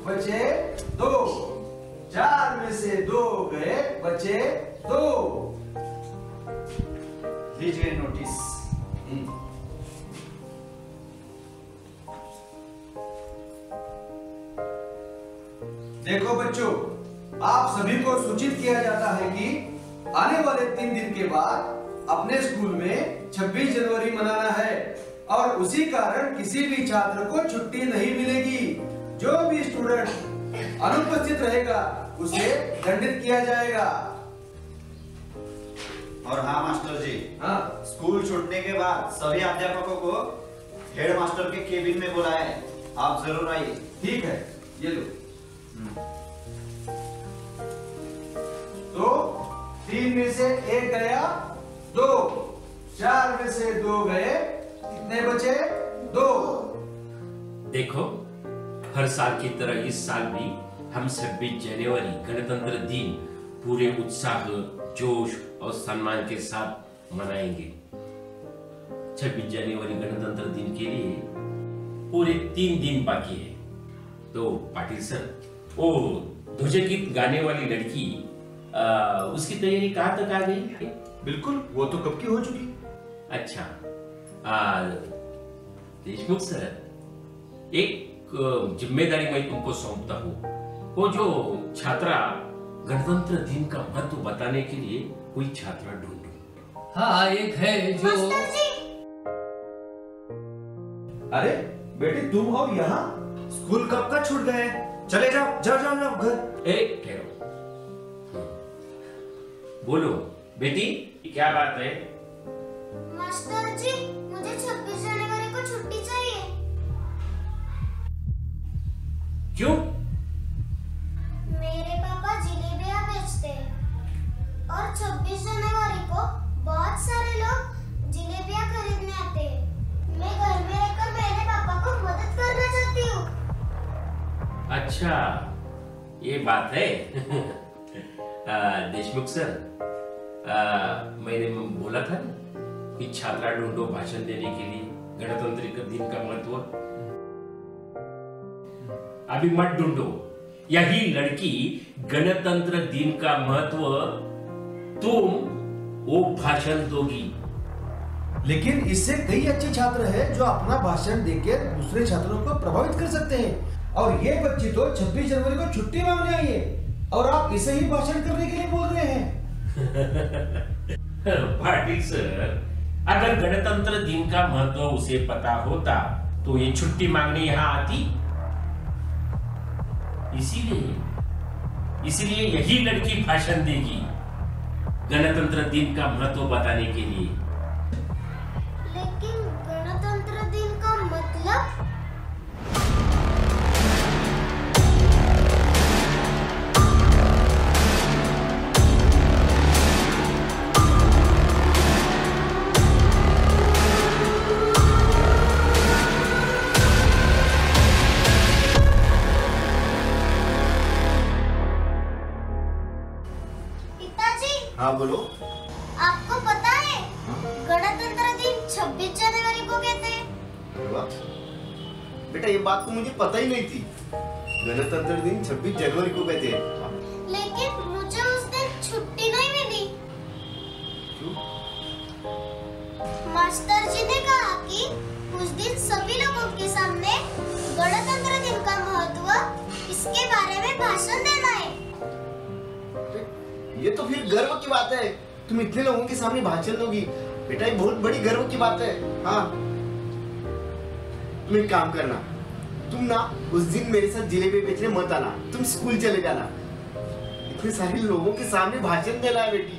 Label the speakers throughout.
Speaker 1: बचे 2। 4 में से 2 गए, बचे 2। लीजिए नोटिस। देखो बच्चों, आप सभी को सूचित किया जाता है कि आने वाले 3 दिन के बाद अपने स्कूल में 26 जनवरी मनाना है और उसी कारण किसी भी छात्र को छुट्टी नहीं मिलेगी। जो भी स्टूडेंट अनुपस्थित रहेगा उसे दंडित किया जाएगा।
Speaker 2: और हाँ मास्टर जी,
Speaker 1: हाँ,
Speaker 2: स्कूल छूटने के बाद सभी अध्यापकों को हेड मास्टर के केबिन में बुलाया है, आप जरूर आइए।
Speaker 1: ठीक है, ये लो। तो 3 में से 1 गया, 2। 4 में से 2 गए, कितने बचे? 2।
Speaker 3: देखो, हर साल की तरह इस साल भी हम 26 जनवरी गणतंत्र दिन पूरे उत्साह, जोश और सम्मान के साथ मनाएंगे। 26 जनवरी गणतंत्र दिन के लिए पूरे 3 दिन बाकी है। तो पाटिल सर, वो ध्वजगीत गाने वाली लड़की, उसकी तैयारी कहाँ तक आ गई?
Speaker 1: बिल्कुल, वो तो कब की हो चुकी।
Speaker 3: अच्छा, देशमुख सर, एक जिम्मेदारी मैं तुमको सौंपता हूँ। वो जो छात्रा गणतंत्र दिन का महत्व बताने के लिए कोई छात्रा ढूंढो।
Speaker 4: हाँ, एक है जो।
Speaker 1: अरे बेटी, तुम और यहाँ?
Speaker 2: स्कूल कब का छूट गए? चले जाओ जाओ जाओ जाओ घर।
Speaker 3: ठहरो, बोलो बेटी, क्या बात है?
Speaker 5: मास्टर जी, मुझे 26 जनवरी को छुट्टी चाहिए।
Speaker 3: क्यों?
Speaker 5: मेरे पापा जिलेबियां बेचते हैं और 26 जनवरी को बहुत सारे लोग जिलेबियां खरीदने आते हैं। मैं घर में रहकर मेरे पापा को मदद करना चाहती हूँ।
Speaker 3: अच्छा, ये बात है। देशमुख सर, मैंने बोला था ना कि छात्रा ढूंढो भाषण देने के लिए गणतंत्र दिन का महत्व। अभी मत ढूंढो, यही लड़की गणतंत्र दिन का महत्व तुम वो भाषण दोगी।
Speaker 1: लेकिन इससे कई अच्छे छात्र हैं जो अपना भाषण देकर दूसरे छात्रों को प्रभावित कर सकते हैं। और ये बच्ची तो 26 जनवरी को छुट्टी मांगने आई है और आप इसे ही भाषण करने के लिए बोल रहे हैं।
Speaker 3: पाटिल सर, अगर गणतंत्र दिन का महत्व उसे पता होता तो ये छुट्टी मांगने यहाँ आती। इसीलिए यही लड़की भाषण देगी गणतंत्र दिन का महत्व बताने के लिए।
Speaker 5: लेकिन गणतंत्र दिन का मतलब?
Speaker 2: हाँ बोलो।
Speaker 5: आपको पता है गणतंत्र दिन 26 जनवरी को कहते हैं?
Speaker 2: बेटा, ये बात तो मुझे पता ही नहीं थी। गणतंत्र दिन 26 जनवरी को कहते हैं।
Speaker 5: लेकिन मुझे उस दिन छुट्टी नहीं मिली।
Speaker 2: क्यों?
Speaker 5: मास्टर जी ने कहा कि उस दिन सभी लोगों के सामने गणतंत्र दिन का महत्व, इसके बारे में भाषण देना है।
Speaker 2: ये तो फिर गर्व की बात है, तुम इतने लोगों के सामने भाषण दोगी। बेटा, ये बहुत बड़ी गर्व की बात है। हाँ, तुम एक काम करना, तुम ना उस दिन मेरे साथ जिलेबी बेचने मत आना, तुम स्कूल चले जाना। इतने सारे लोगों के सामने भाषण देना है बेटी।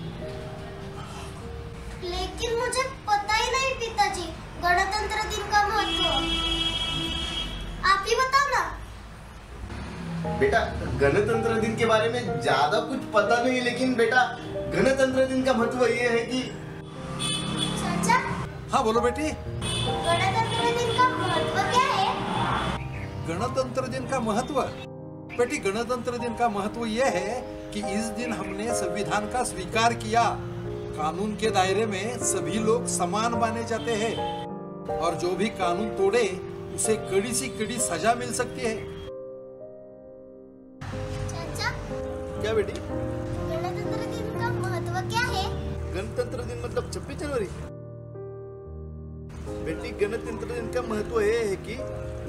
Speaker 5: लेकिन मुझे पता ही नहीं पिताजी गणतंत्र दिन का महत्व। आप ही बताओ ना।
Speaker 2: बेटा, गणतंत्र दिन के बारे में ज्यादा कुछ पता नहीं, लेकिन बेटा गणतंत्र दिन का महत्व ये है कि।
Speaker 5: चाचा।
Speaker 6: हाँ बोलो बेटी।
Speaker 5: गणतंत्र दिन का महत्व क्या है?
Speaker 6: गणतंत्र दिन का महत्व बेटी, गणतंत्र दिन का महत्व यह है कि इस दिन हमने संविधान का स्वीकार किया। कानून के दायरे में सभी लोग समान माने जाते हैं और जो भी कानून तोड़े उसे कड़ी सी कड़ी सजा मिल सकती है।
Speaker 2: क्या बेटी?
Speaker 5: गणतंत्र दिन का महत्व क्या है?
Speaker 2: गणतंत्र दिन मतलब 26 जनवरी। बेटी, गणतंत्र दिन का महत्व ये है कि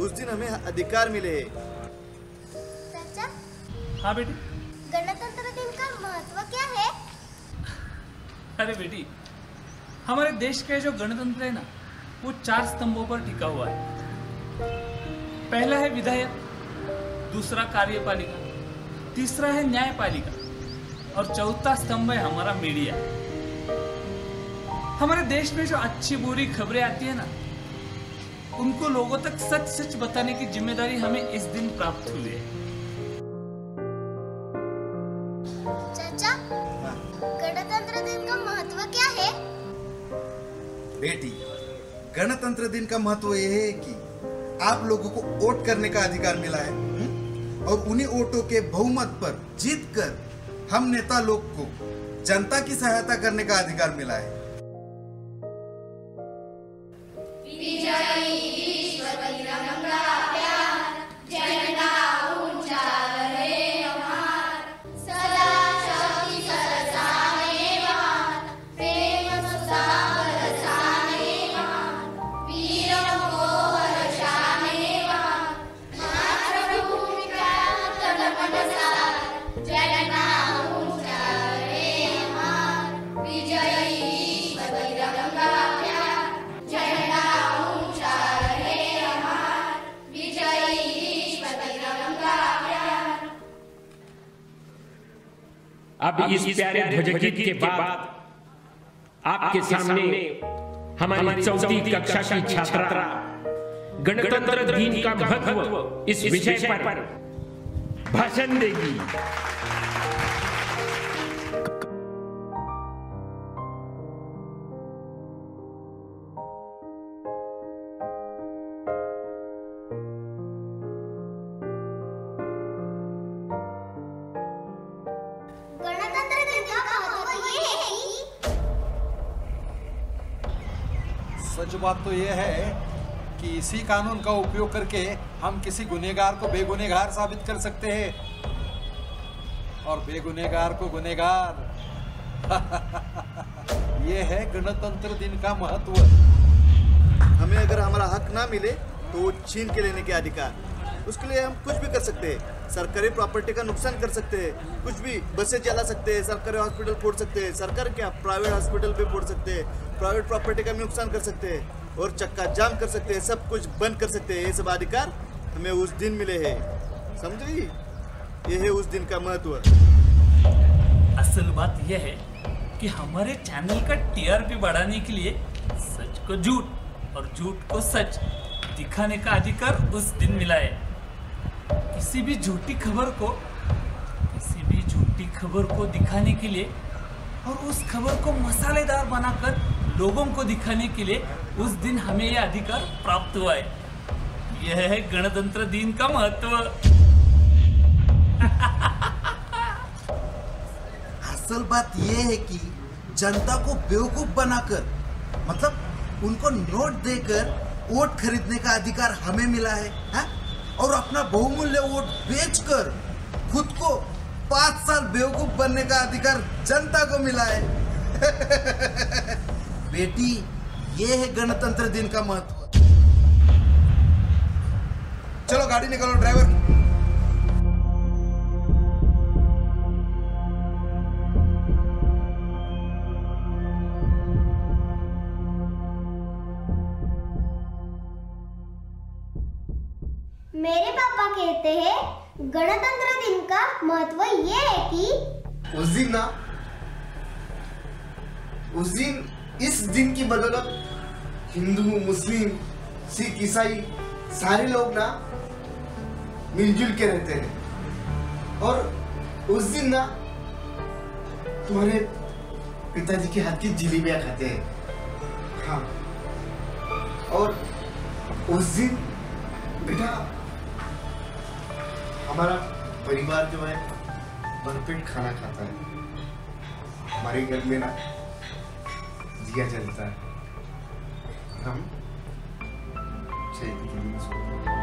Speaker 2: उस दिन हमें अधिकार मिले हैं।
Speaker 5: चाचा,
Speaker 4: हाँ बेटी।
Speaker 5: गणतंत्र दिन का महत्व क्या है?
Speaker 4: अरे बेटी, हमारे देश का जो गणतंत्र है ना, वो 4 स्तंभों पर टिका हुआ है। पहला है विधायक, दूसरा कार्यपालिका, तीसरा है न्यायपालिका और चौथा स्तंभ है हमारा मीडिया। हमारे देश में जो अच्छी बुरी खबरें आती है ना, उनको लोगों तक सच सच बताने की जिम्मेदारी हमें इस दिन प्राप्त हुई है।
Speaker 5: चाचा, गणतंत्र दिन का महत्व क्या है?
Speaker 1: बेटी, गणतंत्र दिन का महत्व यह है कि आप लोगों को वोट करने का अधिकार मिला है और उन्हीं वोटों के बहुमत पर जीतकर हम नेता लोग को जनता की सहायता करने का अधिकार मिला है।
Speaker 3: अब इस प्यारे ध्वजगीत के बाद आपके सामने हमारी 4वीं कक्षा की छात्रा गणतंत्र दिन का महत्व इस विषय पर भाषण देगी।
Speaker 5: गणतंत्र दिन का महत्व ये है कि
Speaker 6: सच बात तो यह है कि इसी कानून का उपयोग करके हम किसी गुनहगार को बेगुनहगार साबित कर सकते हैं और बेगुनहगार को गुनहगार। ये है गणतंत्र दिन का महत्व।
Speaker 2: हमें अगर हमारा हक ना मिले तो वो छीन के लेने के अधिकार, उसके लिए हम कुछ भी कर सकते हैं। सरकारी प्रॉपर्टी का नुकसान कर सकते हैं, कुछ भी बसें चला सकते हैं, सरकारी हॉस्पिटल फोड़ सकते हैं, सरकार क्या प्राइवेट हॉस्पिटल पे फोड़ सकते हैं, प्राइवेट प्रॉपर्टी का भी नुकसान कर सकते हैं और चक्का जाम कर सकते हैं, सब कुछ बंद कर सकते हैं। ये सब अधिकार हमें उस दिन मिले हैं, समझे? ये है उस दिन का महत्व।
Speaker 4: असल बात यह है कि हमारे चैनल का टीआरपी बढ़ाने के लिए सच को झूठ और झूठ को सच दिखाने का अधिकार उस दिन मिला है। किसी भी झूठी खबर को दिखाने के लिए और उस खबर को मसालेदार बनाकर लोगों को दिखाने के लिए उस दिन हमें यह अधिकार प्राप्त हुआ है। यह है गणतंत्र दिन का महत्व।
Speaker 1: असल बात यह है कि जनता को बेवकूफ बनाकर, मतलब उनको नोट देकर वोट खरीदने का अधिकार हमें मिला है, हा? और अपना बहुमूल्य वोट बेचकर खुद को 5 साल बेवकूफ बनने का अधिकार जनता को मिला है। बेटी, ये है गणतंत्र दिन का महत्व। चलो गाड़ी निकालो ड्राइवर।
Speaker 5: मेरे पापा कहते हैं गणतंत्र दिन का महत्व ये है कि
Speaker 2: उस दिन इस दिन की बदौलत हिंदू, मुस्लिम, सिख, ईसाई सारे लोग ना मिलजुल के रहते हैं और उस दिन ना तुम्हारे पिताजी के हाथ की जलेबियां खाते हैं। हाँ, और उस दिन बेटा हमारा परिवार जो है भरपेट खाना खाता है। हमारे घर में ना दिया जलता है, हम 6 की नींद सोते हैं।